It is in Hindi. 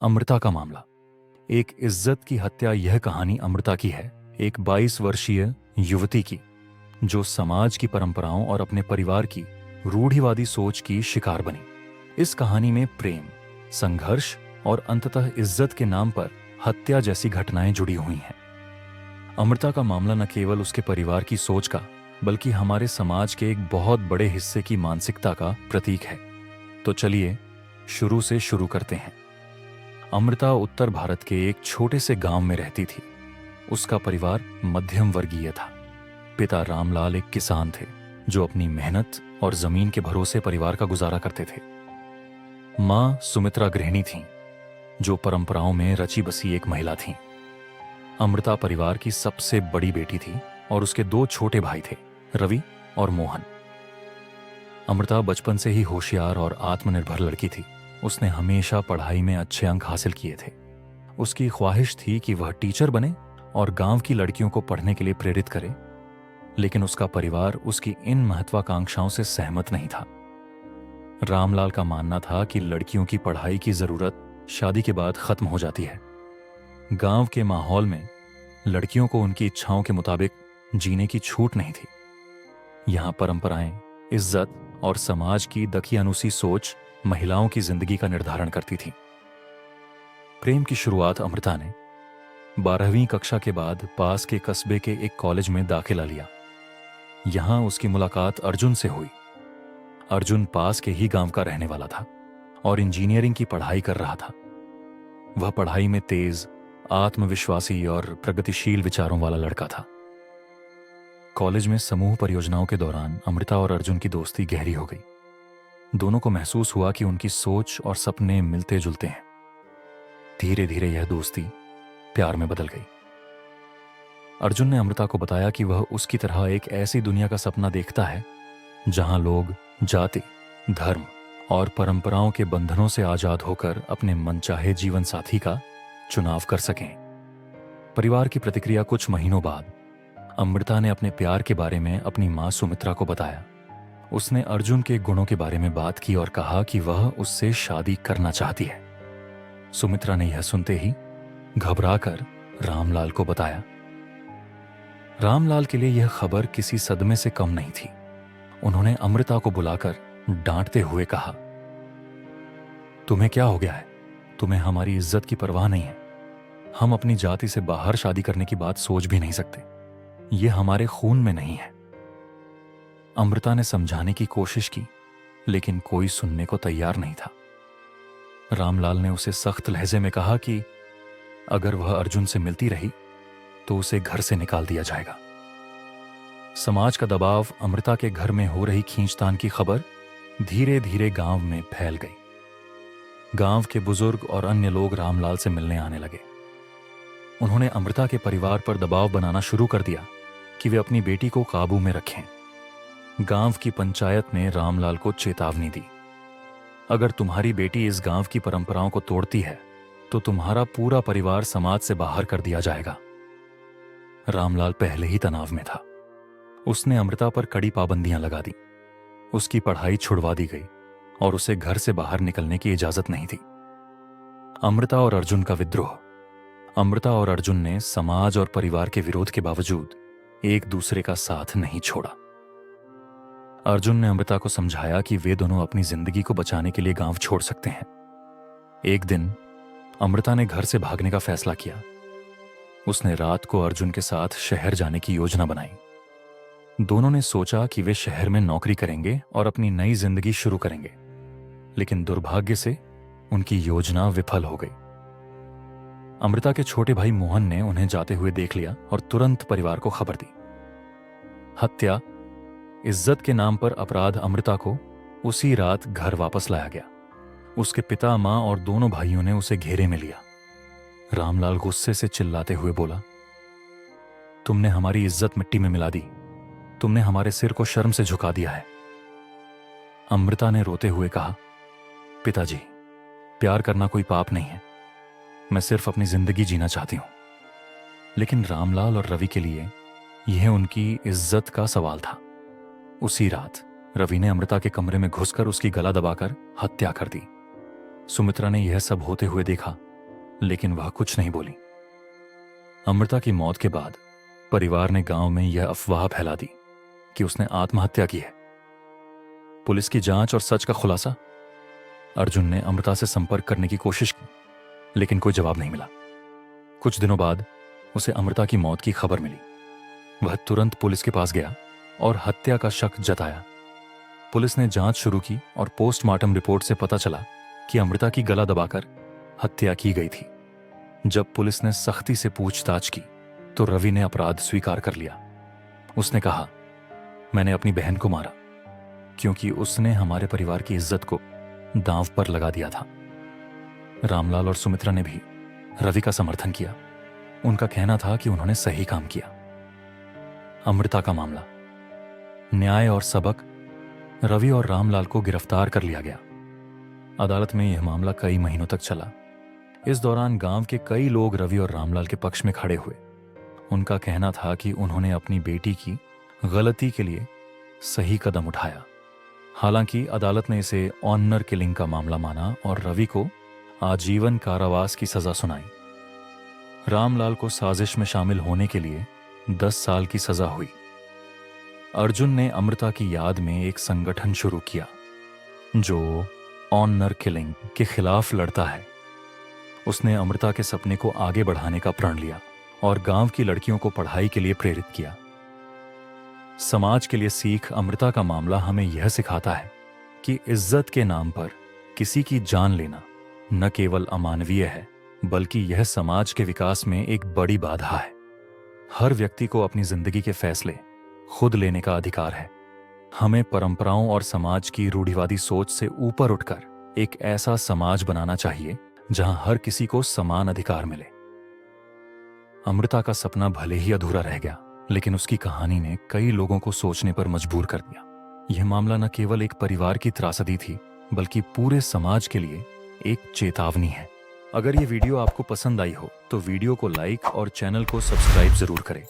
अमृता का मामला। एक इज्जत की हत्या। यह कहानी अमृता की है, एक 22 वर्षीय युवती की, जो समाज की परंपराओं और अपने परिवार की रूढ़िवादी सोच की शिकार बनी। इस कहानी में प्रेम, संघर्ष और अंततः इज्जत के नाम पर हत्या जैसी घटनाएं जुड़ी हुई हैं। अमृता का मामला न केवल उसके परिवार की सोच का, बल्कि हमारे समाज के एक बहुत बड़े हिस्से की मानसिकता का प्रतीक है। तो चलिए शुरू से शुरू करते हैं। अमृता उत्तर भारत के एक छोटे से गांव में रहती थी। उसका परिवार मध्यम वर्गीय था। पिता रामलाल एक किसान थे, जो अपनी मेहनत और जमीन के भरोसे परिवार का गुजारा करते थे। मां सुमित्रा गृहिणी थीं, जो परंपराओं में रची बसी एक महिला थीं। अमृता परिवार की सबसे बड़ी बेटी थी और उसके 2 छोटे भाई थे, रवि और मोहन। अमृता बचपन से ही होशियार और आत्मनिर्भर लड़की थी। उसने हमेशा पढ़ाई में अच्छे अंक हासिल किए थे। उसकी ख्वाहिश थी कि वह टीचर बने और गांव की लड़कियों को पढ़ने के लिए प्रेरित करे, लेकिन उसका परिवार उसकी इन महत्वाकांक्षाओं से सहमत नहीं था। रामलाल का मानना था कि लड़कियों की पढ़ाई की जरूरत शादी के बाद खत्म हो जाती है। गांव के माहौल में लड़कियों को उनकी इच्छाओं के मुताबिक जीने की छूट नहीं थी। यहां परंपराएं, इज्जत और समाज की दकियानुसी सोच महिलाओं की जिंदगी का निर्धारण करती थी। प्रेम की शुरुआत अमृता ने 12वीं कक्षा के बाद पास के कस्बे के एक कॉलेज में दाखिला लिया। यहां उसकी मुलाकात अर्जुन से हुई। अर्जुन पास के ही गांव का रहने वाला था और इंजीनियरिंग की पढ़ाई कर रहा था। वह पढ़ाई में तेज, आत्मविश्वासी और प्रगतिशील विचारों वाला लड़का था। कॉलेज में समूह परियोजनाओं के दौरान अमृता और अर्जुन की दोस्ती गहरी हो गई। दोनों को महसूस हुआ कि उनकी सोच और सपने मिलते जुलते हैं। धीरे धीरे यह दोस्ती प्यार में बदल गई। अर्जुन ने अमृता को बताया कि वह उसकी तरह एक ऐसी दुनिया का सपना देखता है जहां लोग जाति, धर्म और परंपराओं के बंधनों से आजाद होकर अपने मनचाहे जीवन साथी का चुनाव कर सकें। परिवार की प्रतिक्रिया। कुछ महीनों बाद अमृता ने अपने प्यार के बारे में अपनी मां सुमित्रा को बताया। उसने अर्जुन के गुणों के बारे में बात की और कहा कि वह उससे शादी करना चाहती है। सुमित्रा ने यह सुनते ही घबराकर रामलाल को बताया। रामलाल के लिए यह खबर किसी सदमे से कम नहीं थी। उन्होंने अमृता को बुलाकर डांटते हुए कहा, तुम्हें क्या हो गया है? तुम्हें हमारी इज्जत की परवाह नहीं है। हम अपनी जाति से बाहर शादी करने की बात सोच भी नहीं सकते। यह हमारे खून में नहीं है। अमृता ने समझाने की कोशिश की, लेकिन कोई सुनने को तैयार नहीं था। रामलाल ने उसे सख्त लहजे में कहा कि अगर वह अर्जुन से मिलती रही तो उसे घर से निकाल दिया जाएगा। समाज का दबाव, अमृता के घर में हो रही खींचतान की खबर धीरे धीरे गांव में फैल गई। गांव के बुजुर्ग और अन्य लोग रामलाल से मिलने आने लगे। उन्होंने अमृता के परिवार पर दबाव बनाना शुरू कर दिया कि वे अपनी बेटी को काबू में रखें। गांव की पंचायत ने रामलाल को चेतावनी दी, अगर तुम्हारी बेटी इस गांव की परंपराओं को तोड़ती है तो तुम्हारा पूरा परिवार समाज से बाहर कर दिया जाएगा। रामलाल पहले ही तनाव में था। उसने अमृता पर कड़ी पाबंदियां लगा दी। उसकी पढ़ाई छुड़वा दी गई और उसे घर से बाहर निकलने की इजाजत नहीं थी। अमृता और अर्जुन का विद्रोह। अमृता और अर्जुन ने समाज और परिवार के विरोध के बावजूद एक दूसरे का साथ नहीं छोड़ा। अर्जुन ने अमृता को समझाया कि वे दोनों अपनी जिंदगी को बचाने के लिए गांव छोड़ सकते हैं। एक दिन अमृता ने घर से भागने का फैसला किया। उसने रात को अर्जुन के साथ शहर जाने की योजना बनाई। दोनों ने सोचा कि वे शहर में नौकरी करेंगे और अपनी नई जिंदगी शुरू करेंगे, लेकिन दुर्भाग्य से उनकी योजना विफल हो गई। अमृता के छोटे भाई मोहन ने उन्हें जाते हुए देख लिया और तुरंत परिवार को खबर दी। हत्या, इज्जत के नाम पर अपराध। अमृता को उसी रात घर वापस लाया गया। उसके पिता, मां और दोनों भाइयों ने उसे घेरे में लिया। रामलाल गुस्से से चिल्लाते हुए बोला, तुमने हमारी इज्जत मिट्टी में मिला दी। तुमने हमारे सिर को शर्म से झुका दिया है। अमृता ने रोते हुए कहा, पिताजी, प्यार करना कोई पाप नहीं है। मैं सिर्फ अपनी जिंदगी जीना चाहती हूं। लेकिन रामलाल और रवि के लिए यह उनकी इज्जत का सवाल था। उसी रात रवि ने अमृता के कमरे में घुसकर उसकी गला दबाकर हत्या कर दी। सुमित्रा ने यह सब होते हुए देखा लेकिन वह कुछ नहीं बोली। अमृता की मौत के बाद परिवार ने गांव में यह अफवाह फैला दी कि उसने आत्महत्या की है। पुलिस की जांच और सच का खुलासा। अर्जुन ने अमृता से संपर्क करने की कोशिश की, लेकिन कोई जवाब नहीं मिला। कुछ दिनों बाद उसे अमृता की मौत की खबर मिली। वह तुरंत पुलिस के पास गया और हत्या का शक जताया। पुलिस ने जांच शुरू की और पोस्टमार्टम रिपोर्ट से पता चला कि अमृता की गला दबाकर हत्या की गई थी। जब पुलिस ने सख्ती से पूछताछ की तो रवि ने अपराध स्वीकार कर लिया। उसने कहा, मैंने अपनी बहन को मारा क्योंकि उसने हमारे परिवार की इज्जत को दांव पर लगा दिया था। रामलाल और सुमित्रा ने भी रवि का समर्थन किया। उनका कहना था कि उन्होंने सही काम किया। अमृता का मामला, न्याय और सबक। रवि और रामलाल को गिरफ्तार कर लिया गया। अदालत में यह मामला कई महीनों तक चला। इस दौरान गांव के कई लोग रवि और रामलाल के पक्ष में खड़े हुए। उनका कहना था कि उन्होंने अपनी बेटी की गलती के लिए सही कदम उठाया। हालांकि अदालत ने इसे ऑनर किलिंग का मामला माना और रवि को आजीवन कारावास की सजा सुनाई। रामलाल को साजिश में शामिल होने के लिए 10 साल की सजा हुई। अर्जुन ने अमृता की याद में एक संगठन शुरू किया जो ऑनर किलिंग के खिलाफ लड़ता है। उसने अमृता के सपने को आगे बढ़ाने का प्रण लिया और गांव की लड़कियों को पढ़ाई के लिए प्रेरित किया। समाज के लिए सीख। अमृता का मामला हमें यह सिखाता है कि इज्जत के नाम पर किसी की जान लेना न केवल अमानवीय है, बल्कि यह समाज के विकास में एक बड़ी बाधा है। हर व्यक्ति को अपनी जिंदगी के फैसले खुद लेने का अधिकार है। हमें परंपराओं और समाज की रूढ़िवादी सोच से ऊपर उठकर एक ऐसा समाज बनाना चाहिए जहां हर किसी को समान अधिकार मिले। अमृता का सपना भले ही अधूरा रह गया, लेकिन उसकी कहानी ने कई लोगों को सोचने पर मजबूर कर दिया। यह मामला न केवल एक परिवार की त्रासदी थी, बल्कि पूरे समाज के लिए एक चेतावनी है। अगर ये वीडियो आपको पसंद आई हो तो वीडियो को लाइक और चैनल को सब्सक्राइब जरूर करें।